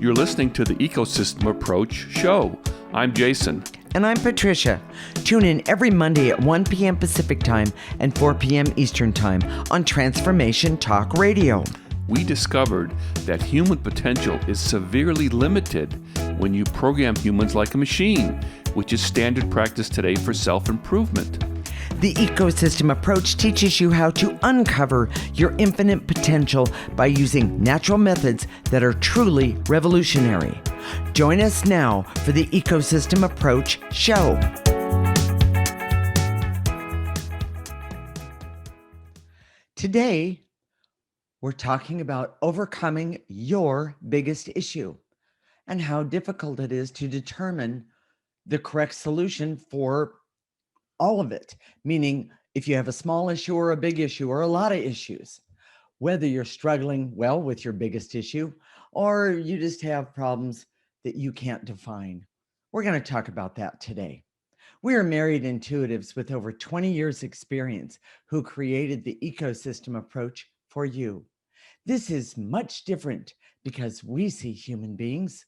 You're listening to the Ecosystem Approach Show. I'm Jason. And I'm Patricia. Tune in every Monday at 1 p.m. Pacific Time and 4 p.m. Eastern Time on Transformation Talk Radio. We discovered that human potential is severely limited when you program humans like a machine, which is standard practice today for self-improvement. The ecosystem approach teaches you how to uncover your infinite potential by using natural methods that are truly revolutionary. Join us now for the Ecosystem Approach Show. Today, we're talking about overcoming your biggest issue and how difficult it is to determine the correct solution for all of it, meaning if you have a small issue or a big issue or a lot of issues, whether you're struggling well with your biggest issue or you just have problems that you can't define. We're going to talk about that today. We are married intuitives with over 20 years experience who created the ecosystem approach for you. This is much different because we see human beings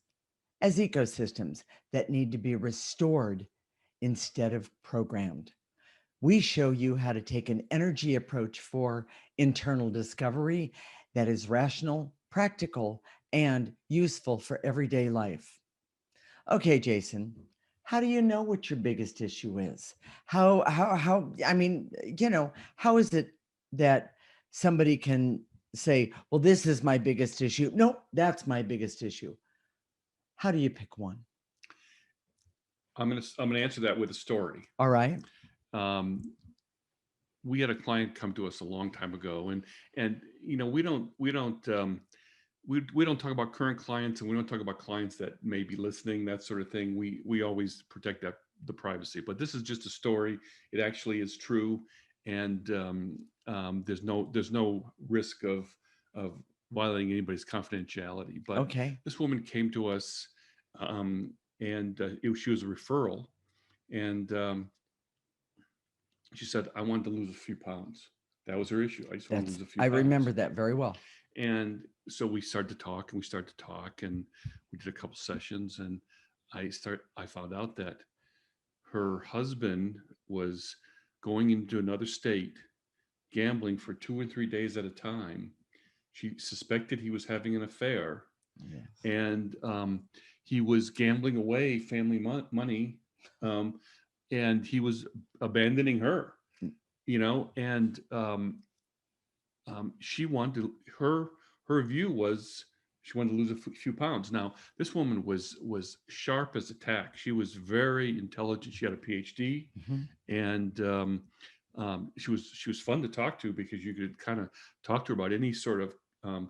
as ecosystems that need to be restored instead of programmed. We show you how to take an energy approach for internal discovery that is rational, practical, and useful for everyday life. Okay, Jason, how do you know what your biggest issue is? How is it that somebody can say, well, this is my biggest issue? Nope, that's my biggest issue. How do you pick one? I'm gonna answer that with a story. All right. We had a client come to us a long time ago, and you know we don't talk about current clients, and we don't talk about clients that may be listening, that sort of thing. We always protect the privacy. But this is just a story. It actually is true, and there's no risk of violating anybody's confidentiality. But okay, this woman came to us. She was a referral, and she said, I wanted to lose a few pounds. That was her issue. I just wanted to lose a few pounds. I remember that very well. And so we started to talk, and we did a couple sessions, and I found out that her husband was going into another state, gambling for 2 or 3 days at a time. She suspected he was having an affair. Yes. And he was gambling away family money, and he was abandoning her, and she wanted her view was she wanted to lose a few pounds. Now, this woman was sharp as a tack. She was very intelligent. She had a PhD, and she was fun to talk to because you could kind of talk to her about any sort of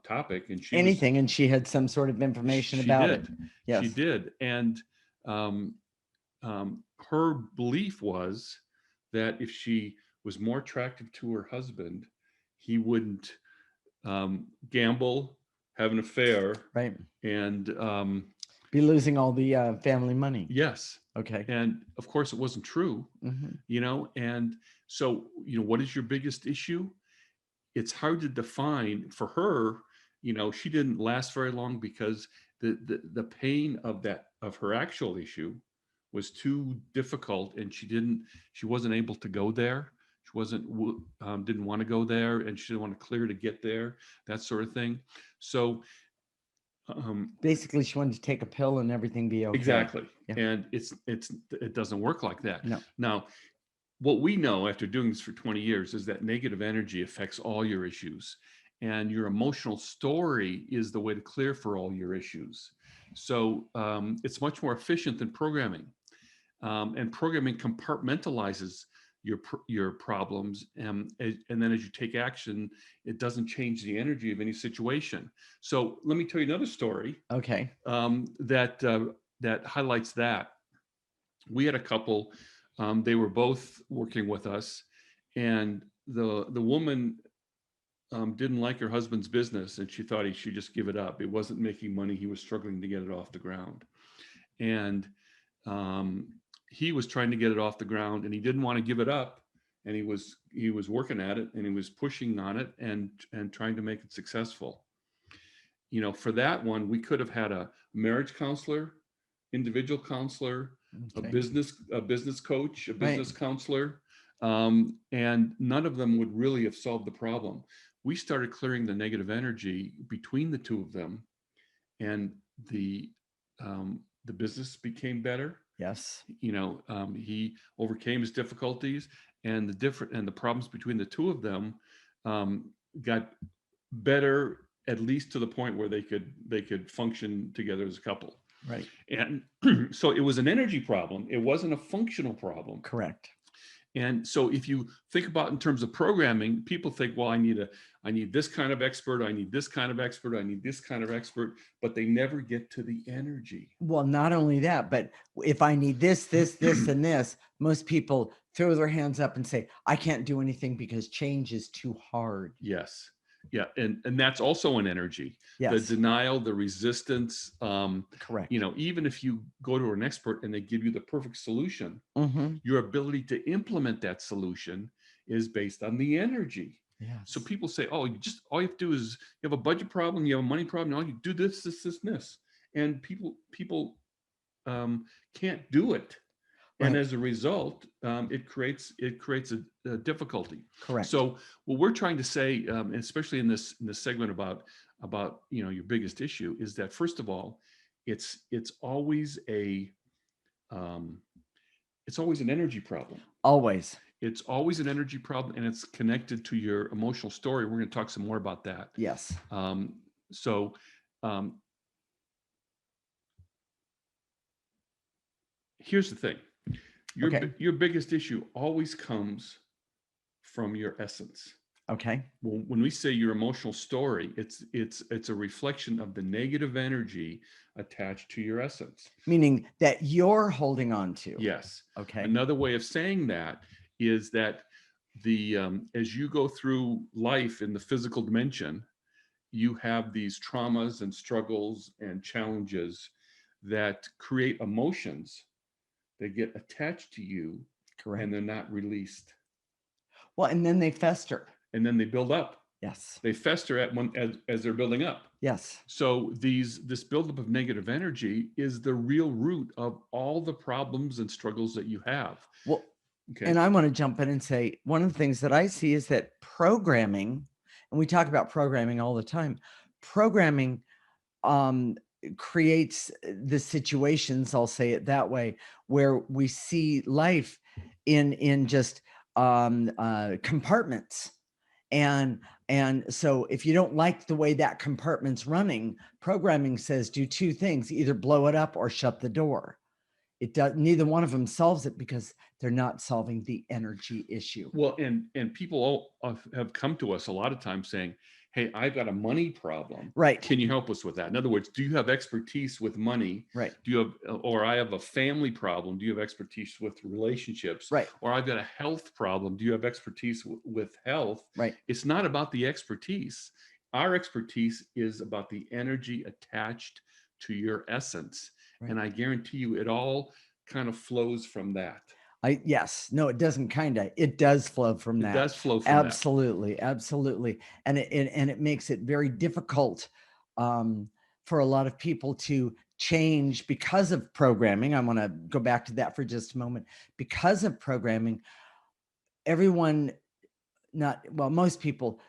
topic, and and she had some sort of information about it. Yes, she did. And her belief was that if she was more attractive to her husband, he wouldn't gamble, have an affair, right, and be losing all the family money. Yes. Okay. And of course, it wasn't true. And so what is your biggest issue? It's hard to define for her. She didn't last very long because the pain of her actual issue was too difficult, and she wasn't able to go there. She didn't want to go there, and she didn't want to clear to get there, that sort of thing. So basically, she wanted to take a pill and everything be okay. Exactly. Yeah. And it doesn't work like that. No. Now, what we know after doing this for 20 years is that negative energy affects all your issues, and your emotional story is the way to clear for all your issues. So it's much more efficient than programming, and programming compartmentalizes your problems, and then as you take action, it doesn't change the energy of any situation. So let me tell you another story. Okay. That highlights that. We had a couple. They were both working with us, and the woman didn't like her husband's business, and she thought he should just give it up. It wasn't making money. He was struggling to get it off the ground, and he was trying to get it off the ground, and he didn't want to give it up, and he was working at it, and he was pushing on it, and trying to make it successful. For that one, we could have had a marriage counselor, individual counselor, a Okay. business coach, a Right. business counselor, and none of them would really have solved the problem. We started clearing the negative energy between the two of them, and the the business became better. Yes. He overcame his difficulties, and the problems between the two of them um, got better, at least to the point where they could function together as a couple. Right. And so it was an energy problem. It wasn't a functional problem. Correct. And so if you think about in terms of programming, people think, well, I need this kind of expert, I need this kind of expert, I need this kind of expert, but they never get to the energy. Well, not only that, but if I need this, and this, most people throw their hands up and say, I can't do anything because change is too hard. Yes. Yeah. And that's also an energy. The Yes. denial, the resistance. Correct. Even if you go to an expert and they give you the perfect solution, Mm-hmm. your ability to implement that solution is based on the energy. So Yes. people say, oh, all you have to do is you have a budget problem, you have a money problem, all you do this, and this. And people can't do it. And Right. as a result, it creates a difficulty. Correct. So what we're trying to say, especially in this segment about your biggest issue, is that first of all, it's always um, it's always an energy problem. Always. It's always an energy problem, and it's connected to your emotional story. We're going to talk some more about that. Yes. So um, here's the thing: Okay. your biggest issue always comes from your essence. Okay. When we say your emotional story, it's a reflection of the negative energy attached to your essence. Meaning that you're holding on to. Yes. Okay. Another way of saying that is that as you go through life in the physical dimension, you have these traumas and struggles and challenges that create emotions that get attached to you, Correct. and they're not released. Well, and then they fester. And then they build up. Yes. They fester as they're building up. Yes. So this buildup of negative energy is the real root of all the problems and struggles that you have. Well, Okay. and I want to jump in and say one of the things that I see is that programming, and we talk about programming all the time, programming creates the situations, I'll say it that way, where we see life in just compartments. And so if you don't like the way that compartment's running, programming says do two things: either blow it up or shut the door. It does, neither one of them solves it because they're not solving the energy issue. Well, and people all have come to us a lot of times saying, hey, I've got a money problem. Right. Can you help us with that? In other words, do you have expertise with money? Right. Do you have, or I have a family problem. Do you have expertise with relationships? Right. Or I've got a health problem. Do you have expertise with health? Right. It's not about the expertise. Our expertise is about the energy attached to your essence. Right. And I guarantee you it all kind of flows from that. Yes. No, it doesn't it does flow from that. It does flow from absolutely, that. Absolutely. And it makes it very difficult for a lot of people to change because of programming. I want to go back to that for just a moment. Because of programming, most people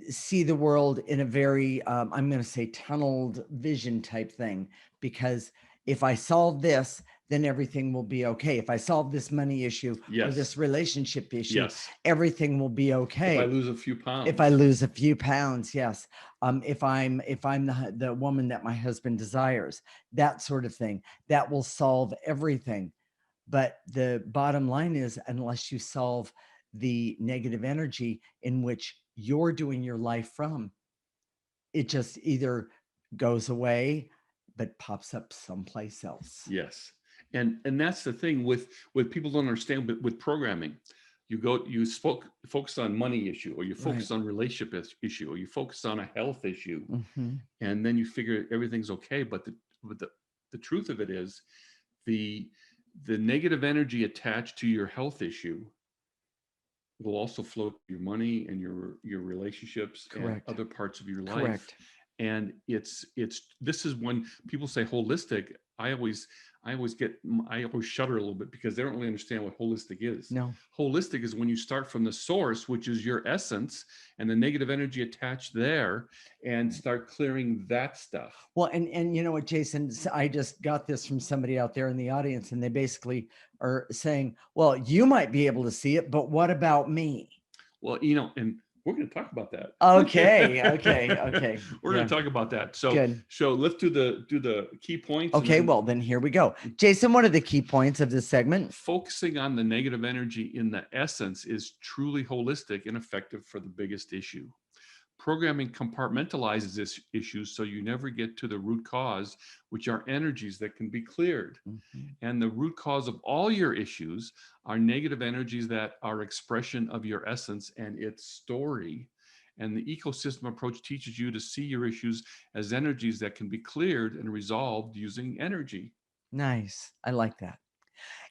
see the world in a very, I'm going to say tunneled vision type thing, because if I solve this, then everything will be okay. If I solve this money issue or this relationship issue, everything will be okay. If I lose a few pounds. Yes. If I'm the woman that my husband desires, that sort of thing, that will solve everything. But the bottom line is, unless you solve the negative energy in which you're doing your life from, it just either goes away but pops up someplace else. Yes. And that's the thing with people don't understand, but with programming, you focus on money issue, or you focus on relationship issue, or you focus on a health issue, and then you figure everything's okay. But the truth of it is, the The negative energy attached to your health issue will also flow to your money and your relationships and Correct. other parts of your life. Correct. And it's this is when people say holistic. I always shudder a little bit because they don't really understand what holistic is. No. Holistic is when you start from the source, which is your essence, and the negative energy attached there, and start clearing that stuff. Well, and you know what, Jason, I just got this from somebody out there in the audience, and they basically are saying, "Well, you might be able to see it, but what about me?" Well, and we're going to talk about that. Okay, okay, okay. We're going Yeah, to talk about that. So, good. so let's do the key points, and Okay, then well, then here we go. Jason, what are the key points of this segment? focusing on the negative energy in the essence is truly holistic and effective for the biggest issue. Programming compartmentalizes this issues so you never get to the root cause, which are energies that can be cleared. Mhm. And the root cause of all your issues are negative energies that are expression of your essence and its story. And the ecosystem approach teaches you to see your issues as energies that can be cleared and resolved using energy. Nice. I like that.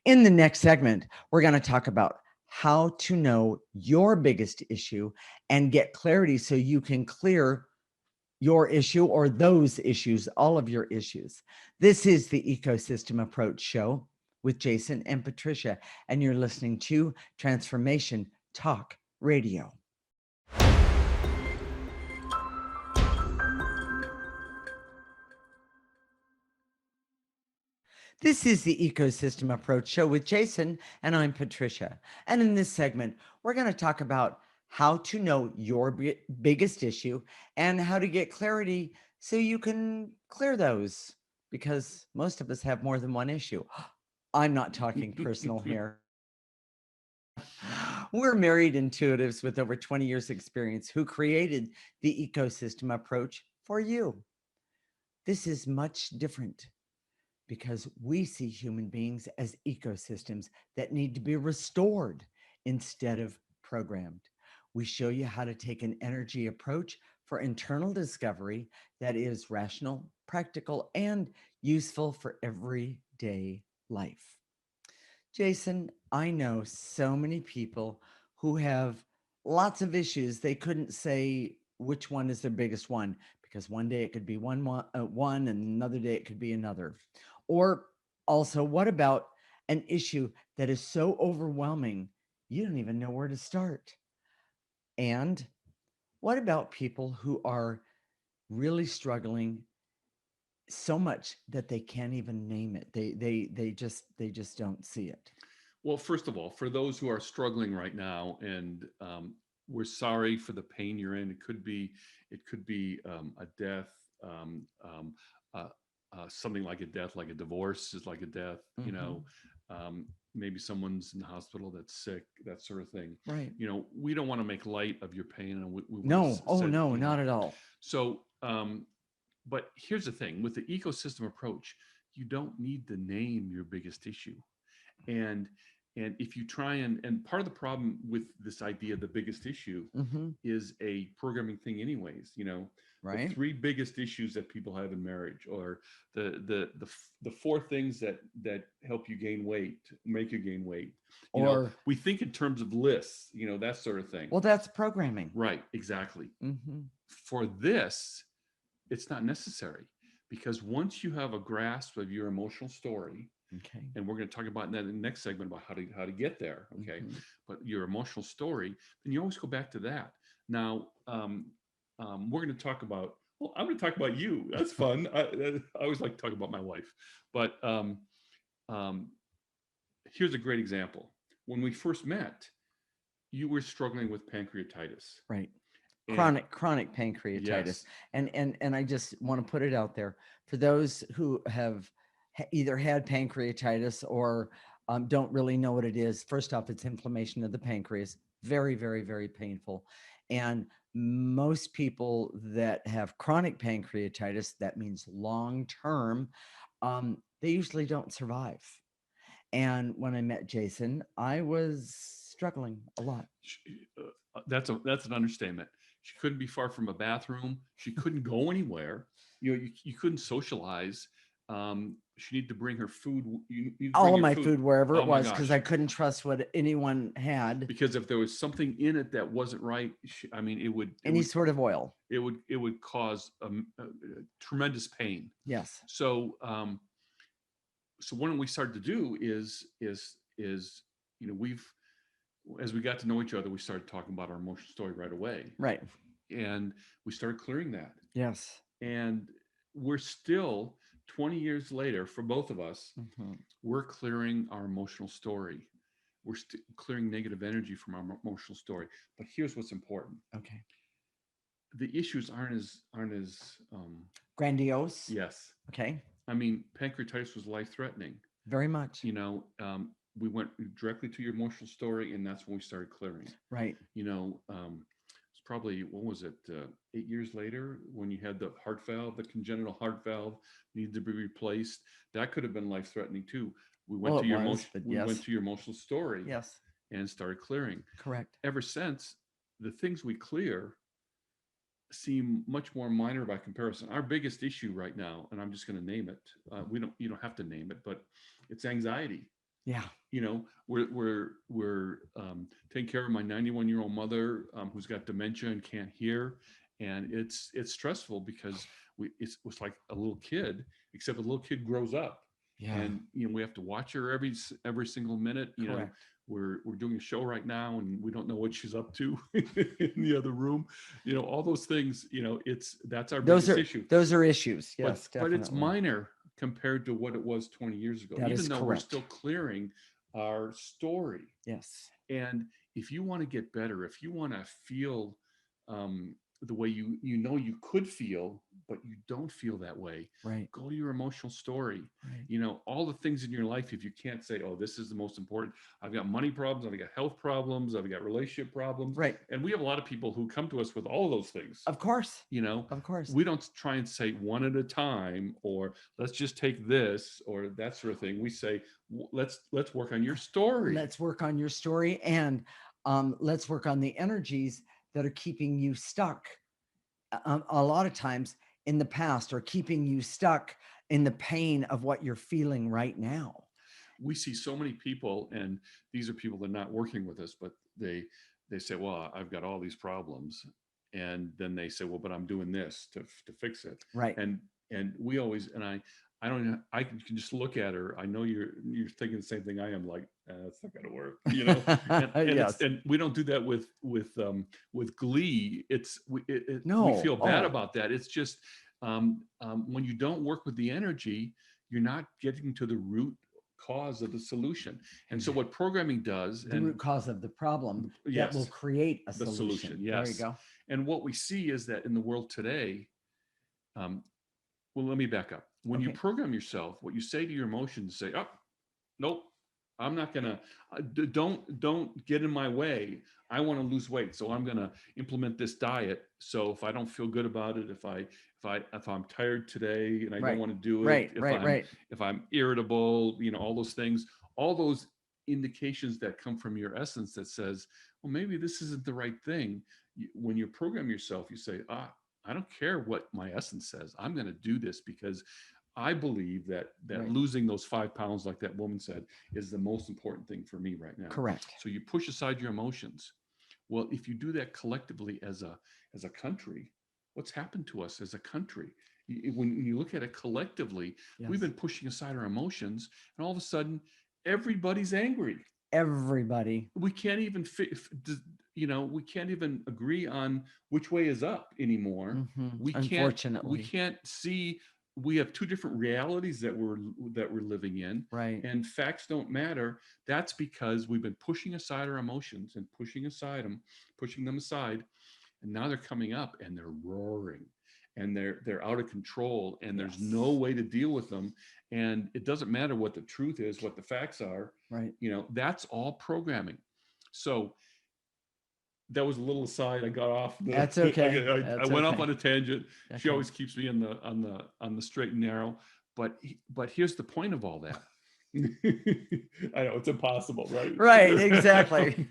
In the next segment, we're going to talk about how to know your biggest issue and get clarity so you can clear your issue or those issues, all of your issues. This is the Ecosystem Approach Show with Jason and Patricia, and you're listening to Transformation Talk Radio. This is the Ecosystem Approach Show with Jason, and I'm Patricia. And in this segment, we're going to talk about how to know your biggest issue and how to get clarity so you can clear those because most of us have more than one issue. I'm not talking personal here. We're married intuitives with over 20 years experience who created the ecosystem approach for you. This is much different because we see human beings as ecosystems that need to be restored instead of programmed. We show you how to take an energy approach for internal discovery that is rational, practical, and useful for everyday life. Jason, I know so many people who have lots of issues. They couldn't say which one is their biggest one because one day it could be one and another day it could be another. Or also, what about an issue that is so overwhelming you don't even know where to start? And what about people who are really struggling so much that they can't even name it? They just don't see it. Well, first of all, for those who are struggling right now, and we're sorry for the pain you're in. It could be a death, uh, something like a death, like a divorce is like a death. Mhm. Maybe someone's in the hospital that's sick, that sort of thing. Right. We don't want to make light of your pain, and we want to No. Oh, say, no, not at all. so. But here's the thing: with the ecosystem approach, you don't need to name your biggest issue. And and if you try and part of the problem with this idea of the biggest issue Mhm. is a programming thing anyways. The Right? three biggest issues that people have in marriage, or the four things that help you gain weight, make you gain weight. Or, We think in terms of lists, that sort of thing. well, that's programming. Right, exactly. Mhm. For this, it's not necessary, because once you have a grasp of your emotional story, Okay. and we're going to talk about that in the next segment about how to get there, okay, Mhm. but your emotional story, then you always go back to that. Now, we're going to talk about, well, I'm going to talk about you. That's fun. I always like to talk about my wife. But um, here's a great example. When we first met, you were struggling with pancreatitis. Right. And Chronic pancreatitis. yes. And I just want to put it out there for those who have either had pancreatitis or don't really know what it is. First off, it's inflammation of the pancreas. Very, very, very painful. And most people that have chronic pancreatitis, that means long term, they usually don't survive. And when I met Jason, I was struggling a lot. That's an understatement. She couldn't be far from a bathroom. She couldn't go anywhere. You couldn't socialize. she needed to bring her food. You need to All bring of your my food. food wherever Oh it my was, because gosh. I couldn't trust what anyone had. Because if there was something in it that wasn't right, I mean, Any sort of oil. it would cause a tremendous pain. Yes. So so what we started to do is we've as we got to know each other, we started talking about our emotional story right away, Right. and we started clearing that. Yes. And we're still 20 years later for both of us, we're clearing our emotional story. We're clearing negative energy from our emotional story. But here's what's important: Okay. the issues aren't as Grandiose. yes. Okay. I mean, pancreatitis was life threatening. Very much. We went directly to your emotional story, and that's when we started clearing. Right. It's probably, what was it, 8 years later, when you had the heart valve, the congenital heart valve needed to be replaced. That could have been life threatening too. We went Well, to it your was, emotion. but We went yes. to your emotional story. Yes. And started clearing. Correct. Ever since, the things we clear seem much more minor by comparison. Our biggest issue right now, and I'm just going to name it. You don't have to name it, but it's anxiety. Yeah. We're taking care of my 91-year-old mother who's got dementia and can't hear, and it's stressful because it was like a little kid, except a little kid grows up. Yeah. And we have to watch her every single minute. Correct. We're doing a show right now, and we don't know what she's up to in the other room. All those things. That's our biggest issue. Those are issues. Yes, But it's definitely. minor compared to what it was 20 years ago. That even is though we're correct. still clearing our story. Yes. And if you want to get better, if you want to feel the way you could feel, but you don't feel that way, Right. go to your emotional story. Right. All the things in your life, if you can't say, oh, this is the most important. I've got money problems, I've got health problems, I've got relationship problems. Right. And we have a lot of people who come to us with all of those things. Of course. Of course. We don't try and say one at a time, or let's just take this or that sort of thing. We say, let's work on your story. Let's work on your story, and let's work on the energies that are keeping you stuck a lot of times in the past, or keeping you stuck in the pain of what you're feeling right now. We see so many people, and these are people that are not working with us, but they say, well, I've got all these problems. And then they say, well, but I'm doing this to fix it. Right. And we always, and I don't know, I can just look at her. I know you're thinking the same thing I am, like, that's not going to work, and, yes. and we don't do that with glee. No. We feel bad about that. It's just, when you don't work with the energy, you're not getting to the root cause of the solution. And so what programming does, the root cause of the problem, that will create a solution. Yes. There you go. And what we see is that in the world today, well, let me back up. When you program yourself, what you say to your emotions, say, oh, nope, I'm not gonna, don't get in my way. I want to lose weight, so I'm gonna implement this diet. So if I don't feel good about it, if I'm tired today and I don't want to do it, if I'm irritable, all those things, all those indications that come from your essence that says, well, maybe this isn't the right thing. When you program yourself, you say, I don't care what my essence says. I'm going to do this because I believe that losing those 5 pounds, like that woman said, is the most important thing for me right now. Correct. So you push aside your emotions. Well, if you do that collectively as a country, what's happened to us as a country? When you look at it collectively, we've been pushing aside our emotions, and all of a sudden, everybody's angry. Everybody. We can't even we can't even agree on which way is up anymore. Unfortunately, we can't see. We have two different realities that we're living in, right? And facts don't matter. That's because we've been pushing aside our emotions and pushing them aside, and now they're coming up and they're roaring, and they're out of control, and there's no way to deal with them. And it doesn't matter what the truth is, what the facts are, right? That's all programming. So that was a little aside. I got off. That's okay. I went off on a tangent. Okay. She always keeps me on the straight and narrow. But here's the point of all that. I know it's impossible, right? Right. Exactly.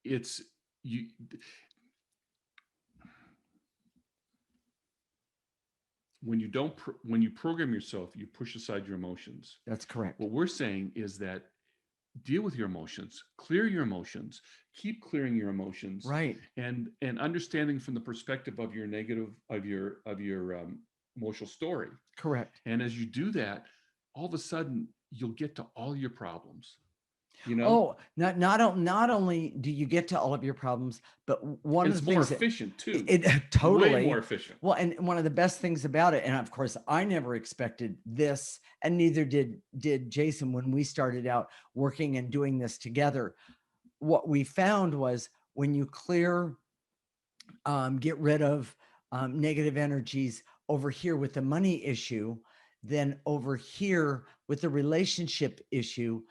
It's you. when you don't when you program yourself, you push aside your emotions. That's correct. What we're saying is that deal with your emotions, clear your emotions, keep clearing your emotions, Right. and understanding from the perspective of your negative of your emotional story. Correct. And as you do that, all of a sudden you'll get to all your problems. You know, Oh, not only do you get to all of your problems, but one and of it's the more things that efficient too, way more totally. efficient. Well, and one of the best things about it, and of course, I never expected this, and neither did Jason when we started out working and doing this together. What we found was when you get rid of negative energies over here with the money issue, then over here with the relationship issue,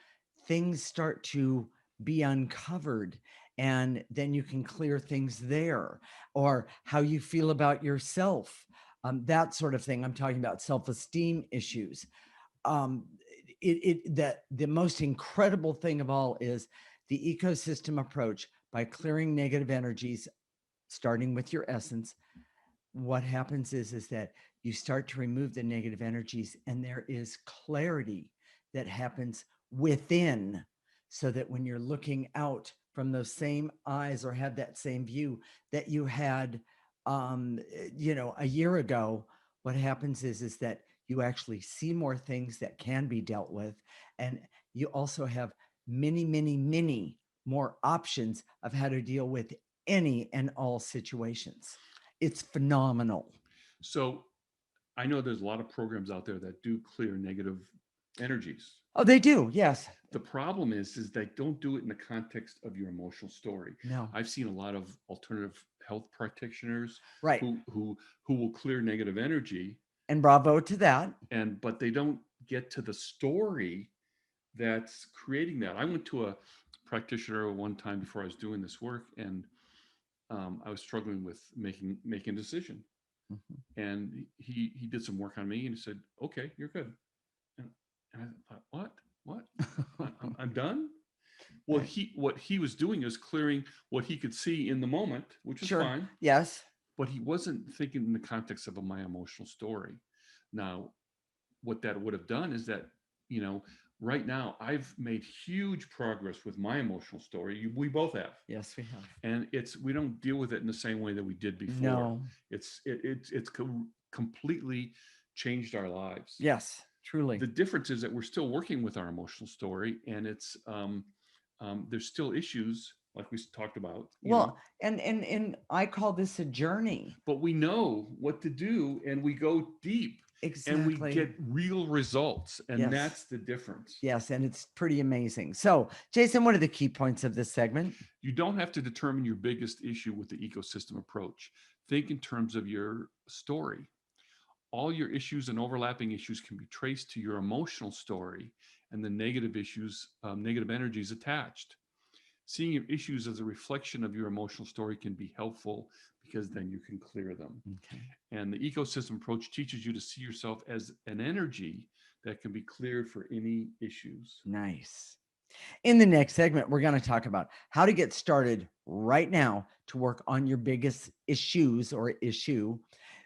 things start to be uncovered. And then you can clear things there, or how you feel about yourself, that sort of thing. I'm talking about self esteem issues. Um, that the most incredible thing of all is the ecosystem approach by clearing negative energies, starting with your essence. What happens is that you start to remove the negative energies, and there is clarity that happens within, so that when you're looking out from those same eyes or have that same view that you had a year ago, what happens is that you actually see more things that can be dealt with, and you also have many more options of how to deal with any and all situations. It's phenomenal. So I know there's a lot of programs out there that do clear negative energies. Oh, they do. Yes. The problem is they don't do it in the context of your emotional story. No. I've seen a lot of alternative health practitioners Right. who will clear negative energy, And bravo to that. and but they don't get to the story that's creating that. I went to a practitioner one time before I was doing this work, and I was struggling with making a decision. Mhm. And he did some work on me, and he said, "Okay, you're good." And, and I thought, what? I'm done. Well, Right. what he was doing is clearing what he could see in the moment, which is Sure. fine, Yes. but he wasn't thinking in the context of my emotional story. Now, what that would have done is that, you know, right now I've made huge progress with my emotional story. We both have, Yes, we have. and we don't deal with it in the same way that we did before. No. It's completely changed our lives. Yes, The truly. difference is that we're still working with our emotional story, and there's still issues like we talked about, Well, and I call this a journey. but we know what to do, and we go deep, and we Exactly. get real results, and Yes. that's the difference. Yes, and it's pretty amazing. So, Jason, what are the key points of this segment? You don't have to determine your biggest issue with the ecosystem approach. Think in terms of your story. All your issues and overlapping issues can be traced to your emotional story and the negative issues, negative energies attached. Seeing your issues as a reflection of your emotional story can be helpful, because then you can clear them. Okay. And the ecosystem approach teaches you to see yourself as an energy that can be cleared for any issues. Nice. In the next segment, we're going to talk about how to get started right now to work on your biggest issues or issue.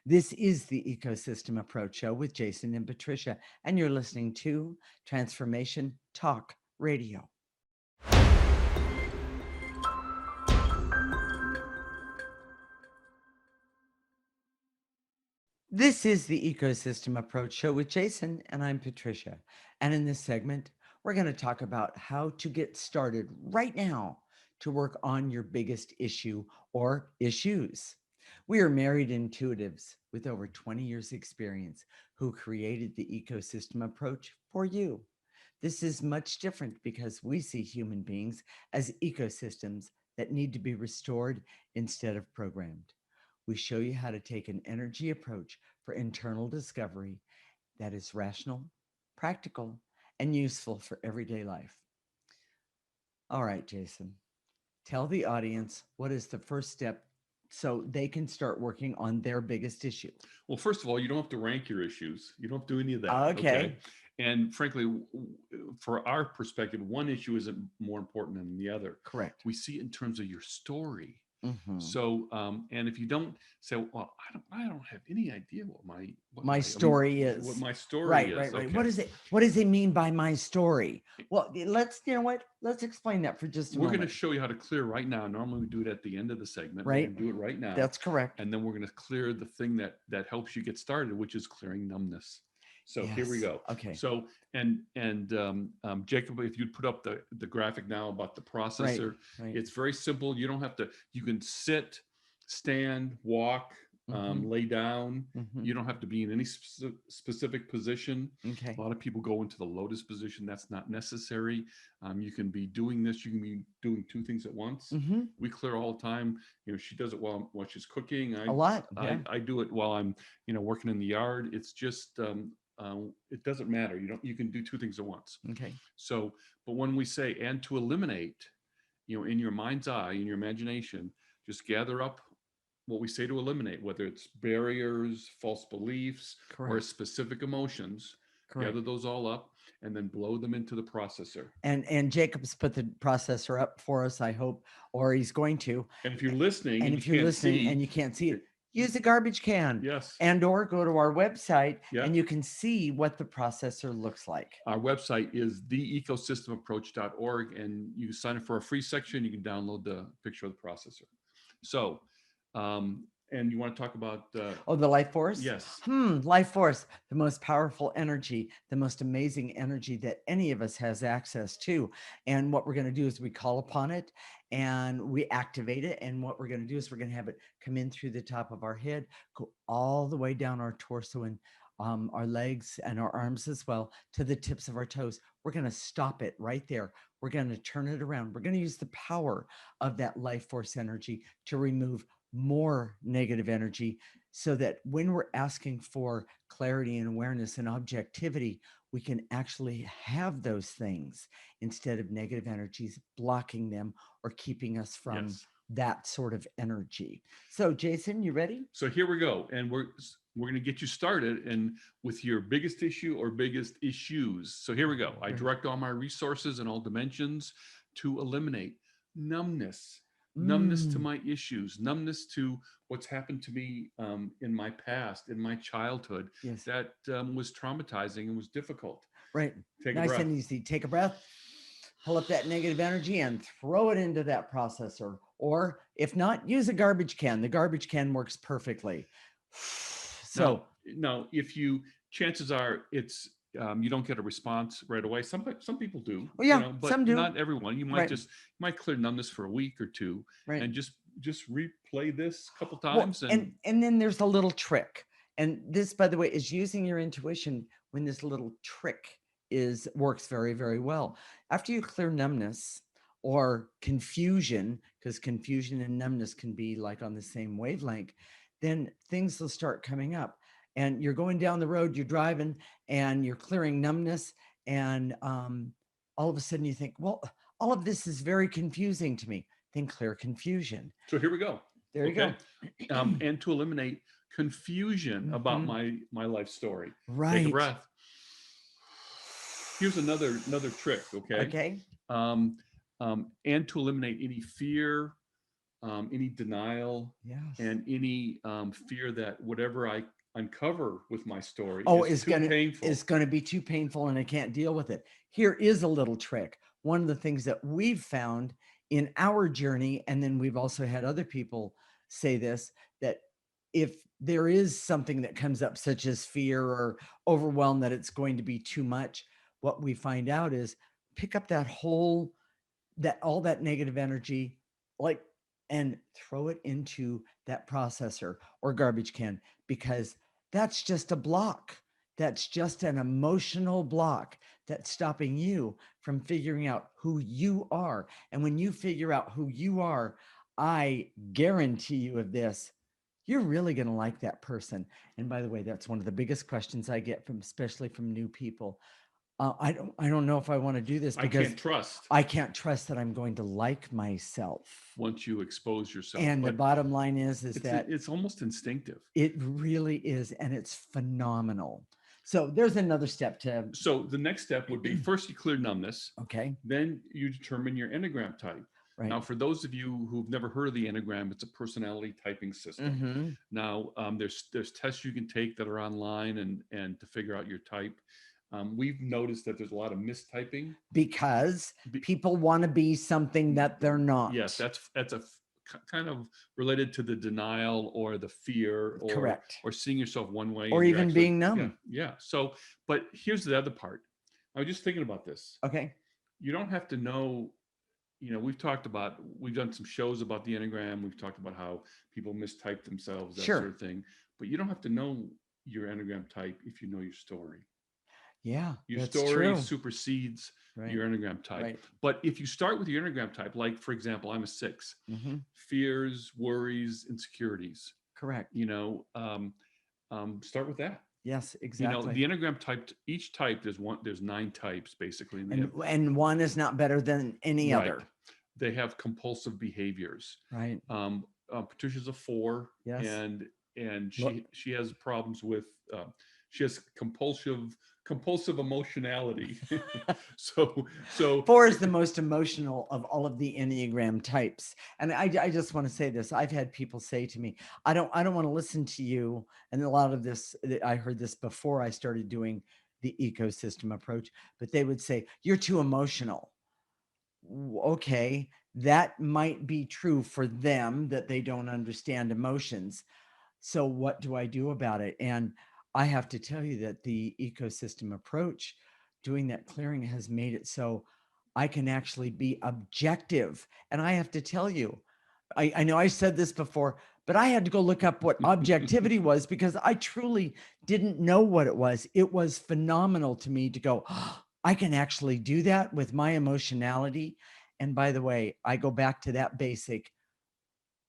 This is the Ecosystem Approach Show with Jason and Patricia, and you're listening to Transformation Talk Radio. This is the Ecosystem Approach Show with Jason, and I'm Patricia. And in this segment, we're going to talk about how to get started right now to work on your biggest issue or issues. We are married intuitives with over 20 years' experience who created the ecosystem approach for you. This is much different because we see human beings as ecosystems that need to be restored instead of programmed. We show you how to take an energy approach for internal discovery that is rational, practical, and useful for everyday life. All right, Jason, tell the audience what is the first step so they can start working on their biggest issue. Well, first of all, you don't have to rank your issues. You don't have to do any of that. Okay. Okay. And frankly, for our perspective, one issue isn't more important than the other. Correct. We see it in terms of your story. Mhm. So, and if you don't say, well, I don't have any idea My story what is. my story Right, is. right, right. Okay. What does it mean by my story? Well, let's, you know what? Let's explain that for just a We're going to moment, show you how to clear right now. Normally we do it at the end of the segment. We're right? going to do it right now. That's correct. And then we're going to clear the thing that helps you get started, which is clearing numbness. So here we Yes. go. Okay. So, Jacob, if you'd put up the graphic now about the Right, processor, right. it's very simple. You don't have to, you can sit, stand, walk, Mhm. lay down. Mhm. You don't have to be in any specific position. A Okay. lot of people go into the lotus position. That's not necessary. You can be doing this. You can be doing two things at once. Mhm. We clear all the time. She does it while she's cooking. A lot. Yeah. I do it while I'm working in the yard. It's just it doesn't matter. You can do two things at once. Okay. So, but when we say and to eliminate, in your mind's eye, in your imagination, just gather up what we say to eliminate, whether it's barriers, false beliefs, or Correct. specific emotions. Gather Correct. those all up and then blow them into the processor. And Jacob's put the processor up for us, I hope, or he's going to. And if you're listening And and you if you're can't listening and see, you can't see it, use a garbage can yes, and or go to our website yeah. and you can see what the processor looks like. Our website is theecosystemapproach.org, and you sign up for a free section. You can download the picture of the processor. So, and you want to talk about? Oh, the life force? Yes. Life force, the most powerful energy, the most amazing energy that any of us has access to. And what we're going to do is we call upon it and we activate it. And what we're going to do is we're going to have it come in through the top of our head, go all the way down our torso and our legs and our arms as well to the tips of our toes. We're going to stop it right there. We're going to turn it around. We're going to use the power of that life force energy to remove more negative energy so that when we're asking for clarity and awareness and objectivity, we can actually have those things instead of negative energies blocking them or keeping us from Yes. that sort of energy. So, Jason, you ready? So here we go, and we're going to get you started and with your biggest issue or biggest issues. So here we go. I Great. direct all my resources and all dimensions to eliminate numbness, numbness to Mm, my issues, numbness to what's happened to me in my past, in my childhood, yes. that was traumatizing and was difficult. Right. Take a Nice breath. and easy. Take a breath, pull up that negative energy and throw it into that processor. Or if not, use a garbage can. The garbage can works perfectly. So, Now, if you, chances are, it's you don't get a response right away. Some people do, well, yeah, but some do. not everyone. You might Right. just clear numbness for a week or two, Right. and just replay this a couple Well, times, and and then there's a little trick. And this, by the way, is using your intuition when this little trick is works very, very well. After you clear numbness or confusion, because confusion and numbness can be like on the same wavelength, then things will start coming up. And you're going down the road, you're driving, and you're clearing numbness, and all of a sudden you think, well, all of this is very confusing to me. Then clear confusion. so here we go. There you Okay, go. and to eliminate confusion about Mhm. my life story, take a Right. breath. Here's another trick. Okay, Okay. um, and to eliminate any fear, any denial, Yes. and any fear that whatever I uncover with my story Oh, is too it's painful. gonna be too painful and I can't deal with it. Here is a little trick. One of the things that we've found in our journey, and then we've also had other people say this, that if there is something that comes up, such as fear or overwhelm, that it's going to be too much, what we find out is pick up that all that negative energy, like, and throw it into that processor or garbage can, because that's just a block. That's just an emotional block that's stopping you from figuring out who you are. And when you figure out who you are, I guarantee you of this, you're really going to like that person. And by the way, that's one of the biggest questions I get from, especially from new people. I don't know if I want to do this I because can't trust I can't trust that I'm going to like myself. once you expose yourself, And the but bottom line is that it's almost instinctive. it really is, and it's phenomenal. So there's another step to, So the next step would be first you clear numbness, okay, then you determine your enneagram type. Now, Right. for those of you who've never heard of the Enneagram, it's a personality typing system. Hmm. Now, there's tests you can take that are online and to figure out your type. We've noticed that there's a lot of mistyping. Because Be, people want to be something that they're yes, not. that's kind of related to the denial or the fear Correct. or seeing yourself one way Or and you're even actually, being yeah, numb. yeah. So, but here's the other part. I was just thinking about this. Okay. You don't have to know, we've done some shows about the Enneagram. We've talked about how people mistype themselves, that sort Sure. of thing. But you don't have to know your Enneagram type if you know your story. Yeah, Your that's story true. supersedes Right. your Enneagram type. Right. But if you start with your Enneagram type, like for example, I'm a 6, Hmm. fears, worries, insecurities, Correct. start with that. Yes, The exactly. Enneagram type, each type, there's 9 types basically, and they have, And one is not better than any right, other. they have compulsive behaviors. Right. Patricia's a 4, Yes. and Look, she has problems with, she has compulsive emotionality. so so 4 is the most emotional of all of the Enneagram types. And I just want to say this. I've had people say to me, I don't want to listen to you. And a lot of this, I heard this before I started doing the ecosystem approach, but they would say, you're too emotional. Okay, that might be true for them, that they don't understand emotions. So what do I do about it? And I have to tell you that the ecosystem approach, doing that clearing, has made it so I can actually be objective. And I have to tell you, I know I said this before, but I had to go look up what objectivity was, because I truly didn't know what it was. It was phenomenal to me to go, "Oh, I can actually do that with my emotionality." And by the way, I go back to that basic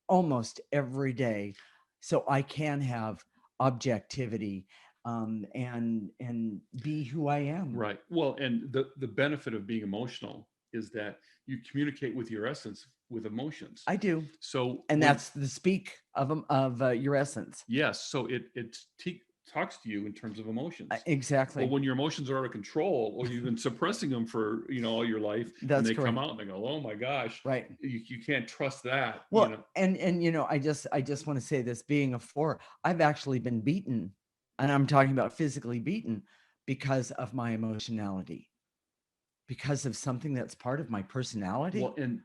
almost every day, so I can have objectivity, and be who I am. right. Well, and the benefit of being emotional is that you communicate with your essence with emotions. I do. So And when, that's the speak of your essence. yes, so talks to you in terms of emotions. Well, Exactly. when your emotions are out of control, or you've been suppressing them for all your life, and That's they come correct. out and they go, "Oh my gosh," Right. you can't trust that. Well, and I just want to say this, being a 4, I've actually been beaten, and I'm talking about physically beaten, because of my emotionality, because of something that's part of my Well, personality. and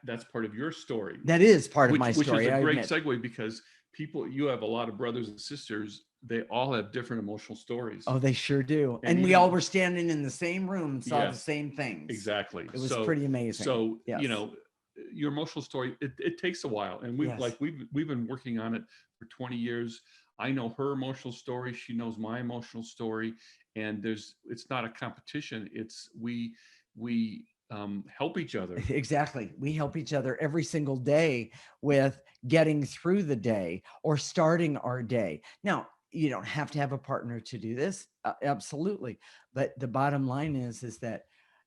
that's part of your story, That is part of my which is story, a I great admit. segue because you have a lot of brothers and sisters. They all have different emotional stories, Oh, they sure do. and And we all even were standing in the same room and saw the yes, same things. exactly. It was pretty amazing. Yes. Your emotional story, it takes a while, and Yes. we've been working on it for 20 years. I know her emotional story, she knows my emotional story, and it's not a competition. It's we help each other. Exactly. We help each other every single day with getting through the day or starting our day. Now, you don't have to have a partner to do this. Absolutely. But the bottom line is that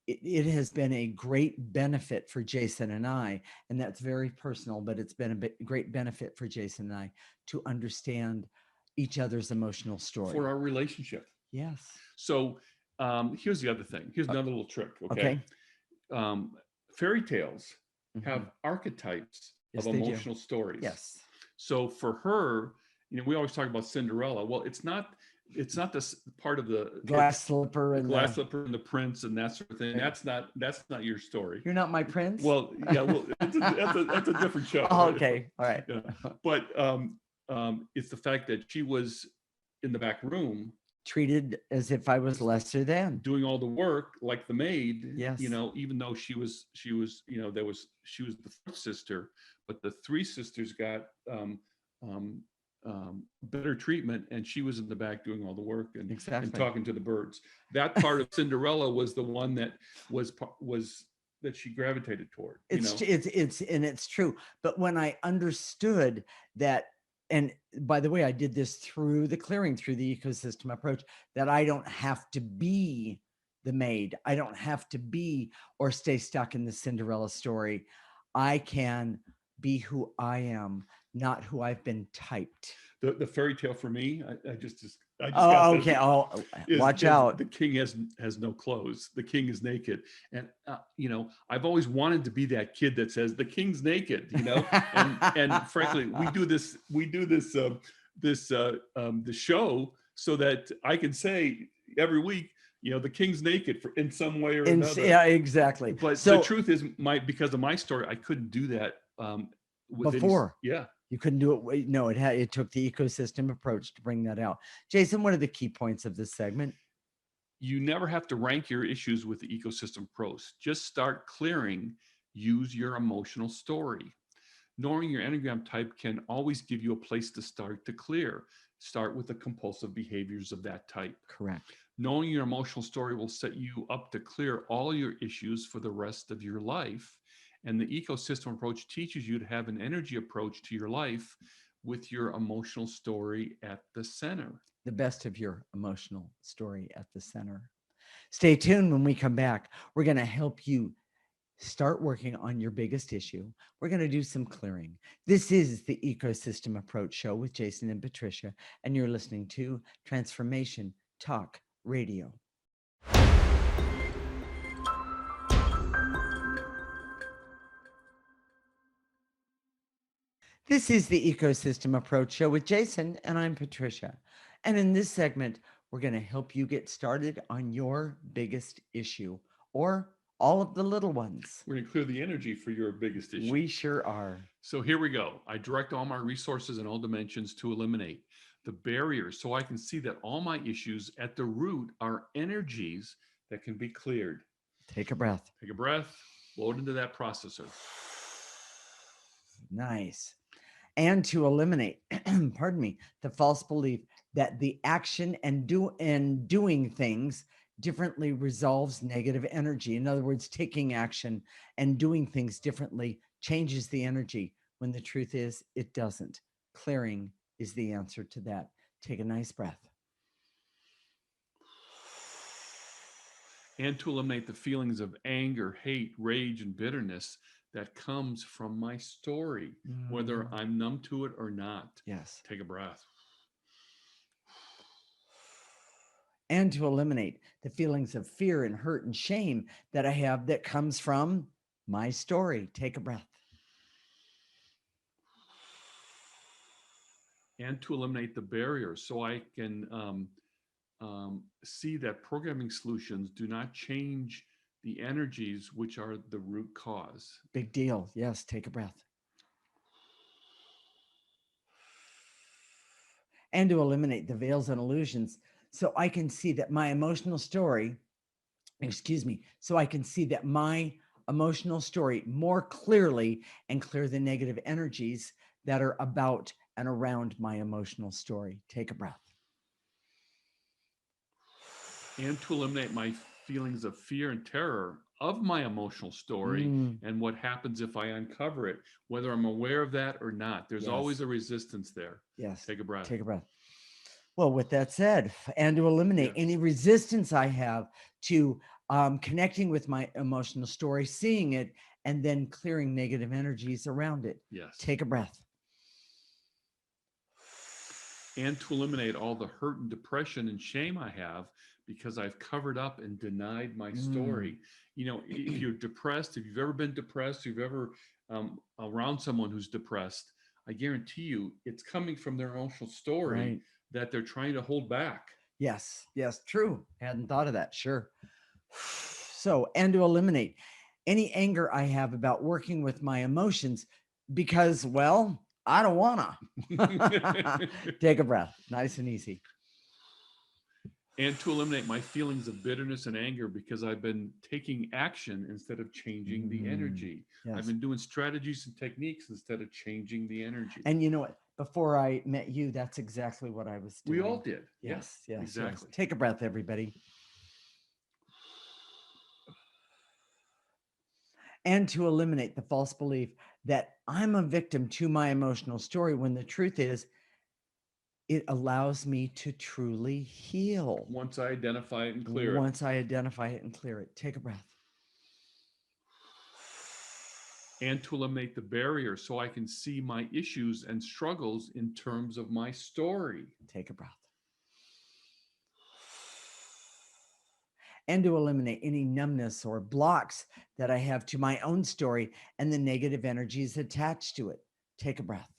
it has been a great benefit for Jason and I, and that's very personal, but it's been a great benefit for Jason and I to understand each other's emotional For story. our relationship. Yes. So here's the other thing. Here's Uh, another little trick. Okay, okay. um, fairy tales Hmm. have archetypes of Yes, they do. emotional stories. Yes. So for her, we always talk about Cinderella. Well, it's not this part of Glass slipper the and glass the slipper and the prince and that sort of thing. right. That's not your story. You're not my prince? Well, yeah, well, that's a different show. Oh, okay. All right. Yeah. But it's the fact that she was in the back room Treated as if I was lesser than. doing all the work like the maid, Yes. even though she was the fourth sister, but the three sisters got um, better treatment, and she was in the back doing all the work and Exactly. talking to the birds. That part of Cinderella was the one that was that she gravitated toward. It's true. But when I understood that, and by the way, I did this through the clearing, through the ecosystem approach, that I don't have to be the maid. I don't have to be or stay stuck in the Cinderella story. I can be who I am, not who I've been typed. The fairy tale for me, I just got Oh, this, okay. Oh, watch is out. the king has no clothes. The king is naked, and I've always wanted to be that kid that says the king's naked. And frankly, we do the show so that I can say every week, the king's naked in some way or another. Yeah, exactly. But the So truth is, because of my story, I couldn't do that with any. before Yeah, you couldn't do it. No, it took the ecosystem approach to bring that out. Jason, what are the key points of this segment? you never have to rank your issues with the ecosystem pros. Just start clearing. Use your emotional story. Knowing your Enneagram type can always give you a place to start to clear. Start with the compulsive behaviors of that type. Correct. Knowing your emotional story will set you up to clear all your issues for the rest of your life. And the ecosystem approach teaches you to have an energy approach to your life with your emotional story at the center. The best of your emotional story at the center. Stay tuned. When we come back, we're going to help you start working on your biggest issue. We're going to do some clearing. This is the Ecosystem Approach Show with Jason and Patricia, and you're listening to Transformation Talk Radio. This is the Ecosystem Approach Show with Jason, and I'm Patricia. And in this segment, we're going to help you get started on your biggest issue or all of the little ones. We're going to clear the energy for your biggest issue. We sure are. So here we go. I direct all my resources in all dimensions to eliminate the barriers so I can see that all my issues at the root are energies that can be cleared. Take a breath. Take a breath, load into that processor. Nice. And to eliminate, pardon me, the false belief that the action and doing things differently resolves negative energy. In other words, taking action and doing things differently changes the energy, when the truth is it doesn't. Clearing is the answer to that. Take a nice breath. And to eliminate the feelings of anger, hate, rage, and bitterness that comes from my story, whether I'm numb to it or not. Yes. Take a breath. And to eliminate the feelings of fear and hurt and shame that I have that comes from my story. Take a breath. And to eliminate the barriers so I can see that programming solutions do not change the energies which are the root cause. Big deal. Yes, take a breath. And to eliminate the veils and illusions so I can see that my emotional story, so I can see that my emotional story more clearly and clear the negative energies that are about and around my emotional story. Take a breath. And to eliminate my feelings of fear and terror of my emotional story and what happens if I uncover it, whether I'm aware of that or not. There's always a resistance there. Yes. Take a breath. Take a breath. Well, with that said, and to eliminate any resistance I have to connecting with my emotional story, seeing it, and then clearing negative energies around it. Yes. Take a breath. And to eliminate all the hurt and depression and shame I have because I've covered up and denied my story. If you're depressed, if you've ever been depressed, if you've ever around someone who's depressed, I guarantee you it's coming from their emotional story that they're trying to hold back. Yes, true. Hadn't thought of that. Sure. So, and to eliminate any anger I have about working with my emotions because, well, I don't wanna. Take a breath. Nice and easy. And to eliminate my feelings of bitterness and anger because I've been taking action instead of changing the energy. Yes. I've been doing strategies and techniques instead of changing the energy. And you know what? Before I met you, that's exactly what I was doing. We all did. Yes, exactly. Yes. Take a breath, everybody. And to eliminate the false belief that I'm a victim to my emotional story, when the truth is, it allows me to truly heal. Once I identify it and clear Once I identify it and clear it. Take a breath. and to eliminate the barrier so I can see my issues and struggles in terms of my story. Take a breath. And to eliminate any numbness or blocks that I have to my own story and the negative energies attached to it. Take a breath.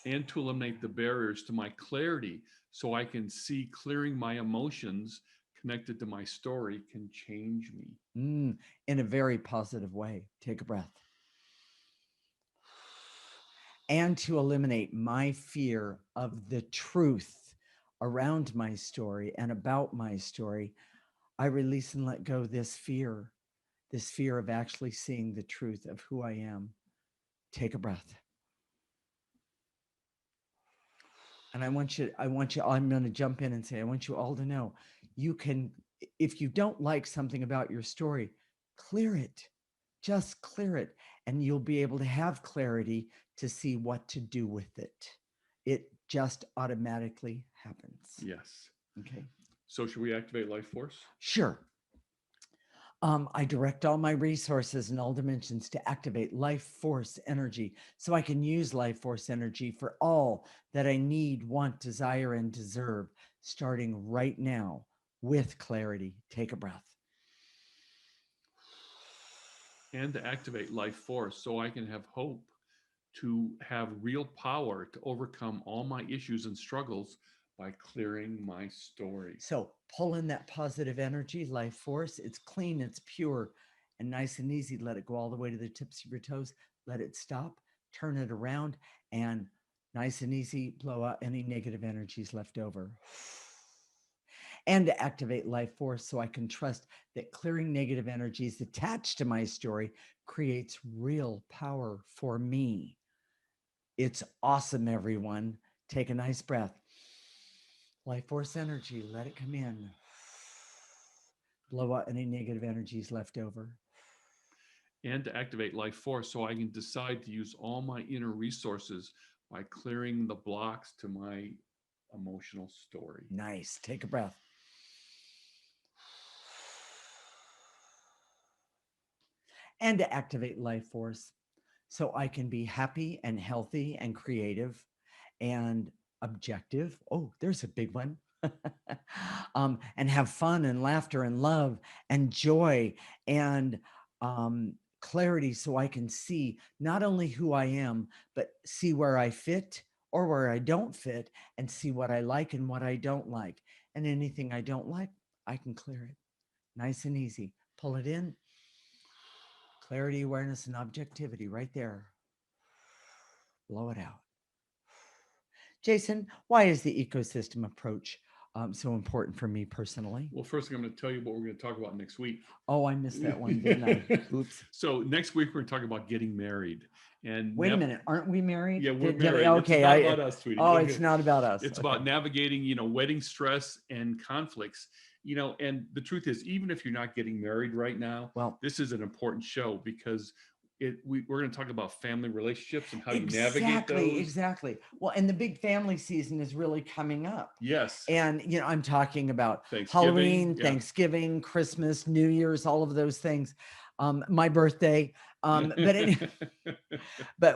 And to eliminate the barriers to my clarity so I can see clearing my emotions connected to my story can change me. In a very positive way. Take a breath. And to eliminate my fear of the truth around my story and about my story, I release and let go this fear of actually seeing the truth of who I am. Take a breath. And I'm going to jump in and say, I want you all to know you can, if you don't like something about your story, clear it. Just clear it. And you'll be able to have clarity to see what to do with it. It just automatically happens. Yes. Okay. So should we activate life force? Sure. I direct all my resources in all dimensions to activate life force energy so I can use life force energy for all that I need, want, desire, and deserve, starting right now with clarity. Take a breath. And to activate life force so I can have hope to have real power to overcome all my issues and struggles by clearing my story. So pull in that positive energy, life force. It's clean, it's pure, and nice and easy. Let it go all the way to the tips of your toes. Let it stop, turn it around, and nice and easy, blow out any negative energies left over. And to activate life force so I can trust that clearing negative energies attached to my story creates real power for me. It's awesome, everyone. Take a nice breath. Life force energy, let it come in. Blow out any negative energies left over. And to activate life force so I can decide to use all my inner resources by clearing the blocks to my emotional story. Nice. Take a breath. And to activate life force so I can be happy and healthy and creative and objective. Oh, there's a big one. And have fun and laughter and love and joy and clarity so I can see not only who I am, but see where I fit or where I don't fit and see what I like and what I don't like. And anything I don't like, I can clear it. Nice and easy. Pull it in. Clarity, awareness, and objectivity right there. Blow it out. Jason, why is the ecosystem approach so important for me personally? Well, first thing I'm going to tell you what we're going to talk about next week. Oh, I missed that one, didn't I? Oops. So next week we're going to talk about getting married. And wait a minute, aren't we married? Yeah, we're married. Okay, it's not about us, sweetie. Oh, it's not about us. It's okay. about navigating, wedding stress and conflicts. And the truth is, even if you're not getting married right now, Well, this is an important show because we're going to talk about family relationships and how you navigate exactly, those. exactly. Well, and the big family season is really coming up. Yes. And I'm talking about Thanksgiving, Halloween, yeah. Thanksgiving, Christmas, New Year's, all of those things. My birthday. But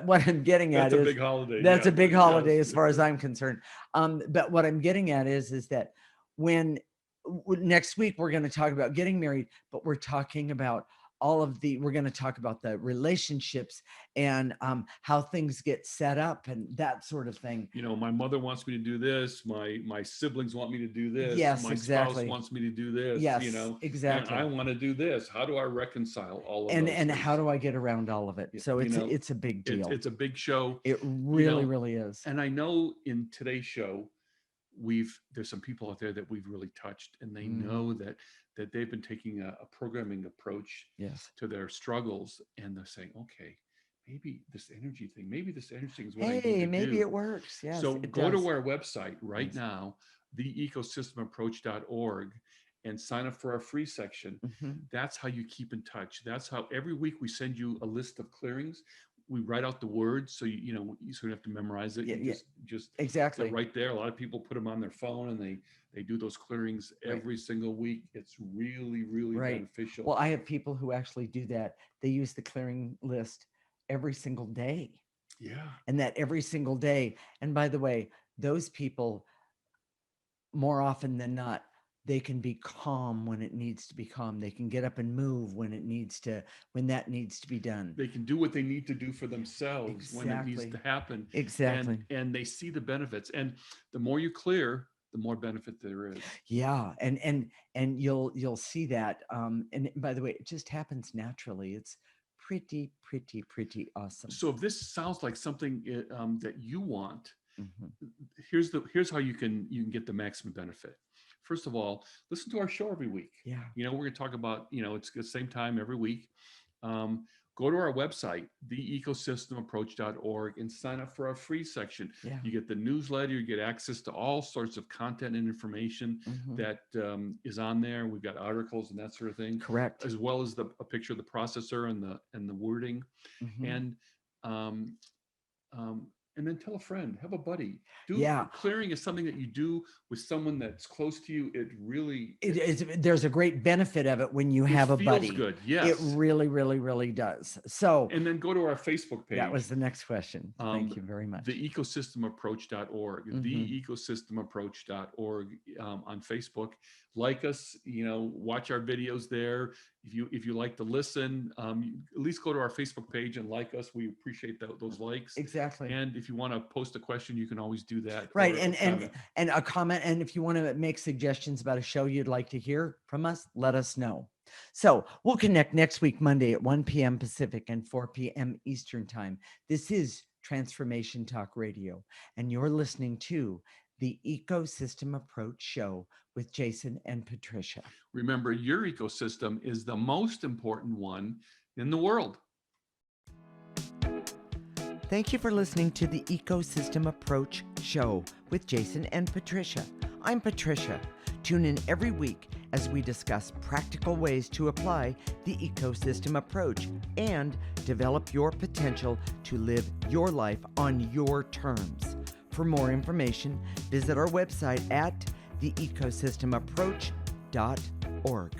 what I'm getting at That's is a big holiday. That's yeah. a big holiday Yes. as far as I'm concerned. But what I'm getting at is that when next week we're going to talk about getting married, but we're talking about we're going to talk about the relationships and how things get set up and that sort of thing. My mother wants me to do this. My siblings want me to do this. Yes, my exactly. spouse wants me to do this. Yes, exactly. And I want to do this. How do I reconcile all of and those and things? how do I get around all of it? So it's a big deal. It's a big show. It really, really is. And I know in today's show, there's some people out there that we've really touched, and they know that they've been taking a programming approach to their struggles, and they're saying, okay, maybe this energy thing is what I need to do. Maybe it works. Yes. So it go does. to our website right now, theecosystemapproach.org, and sign up for our free section. That's how you keep in touch. That's how every week we send you a list of clearings. we write out the words, so you sort of have to memorize it. Yeah, You yeah, just they're exactly. right there. A lot of people put them on their phone, and they do those clearings Right. every single week. It's really, really Right. beneficial. Well, I have people who actually do that. They use the clearing list every single day, Yeah. and that every single day. And by the way, those people, more often than not, they can be calm when it needs to be calm. They can get up and move when that needs to be done. They can do what they need to do for themselves when it needs to Exactly. happen, and Exactly. they see the benefits. And the more you clear, the more benefit there is. Yeah, and you'll see that. And by the way, it just happens naturally. It's pretty awesome. So if this sounds like something that you want, Mhm. here's how you can get the maximum benefit. First of all, listen to our show every week. Yeah. We're going to talk about, it's the same time every week. Go to our website, theecosystemapproach.org, and sign up for our free section. Yeah. You get the newsletter, you get access to all sorts of content and information Mhm. that is on there. We've got articles and that sort of thing, Correct. as well as a picture of the processor and the wording. Mhm. And um, and then tell a friend, have a buddy. Yeah. Clearing is something that you do with someone that's close to you. It really It is. There's a great benefit of it when you have a feels buddy. good. It Yes. really does. So And then go to our Facebook page. that was the next question. Thank you very much. Theecosystemapproach.org, Mhm. theecosystemapproach.org on Facebook. Like us, watch our videos there. If you like to listen, at least go to our Facebook page and like us. We appreciate those likes. Exactly. And if you want to post a question, you can always do that. Right. or And a comment. a comment. And if you want to make suggestions about a show you'd like to hear from us, let us know. So we'll connect next week, Monday at 1 p.m. Pacific and 4 p.m. Eastern Time. This is Transformation Talk Radio, and you're listening to the Ecosystem Approach Show with Jason and Patricia. Remember, your ecosystem is the most important one in the world. Thank you for listening to the Ecosystem Approach Show with Jason and Patricia. I'm Patricia. Tune in every week as we discuss practical ways to apply the ecosystem approach and develop your potential to live your life on your terms. For more information, visit our website at theecosystemapproach.org.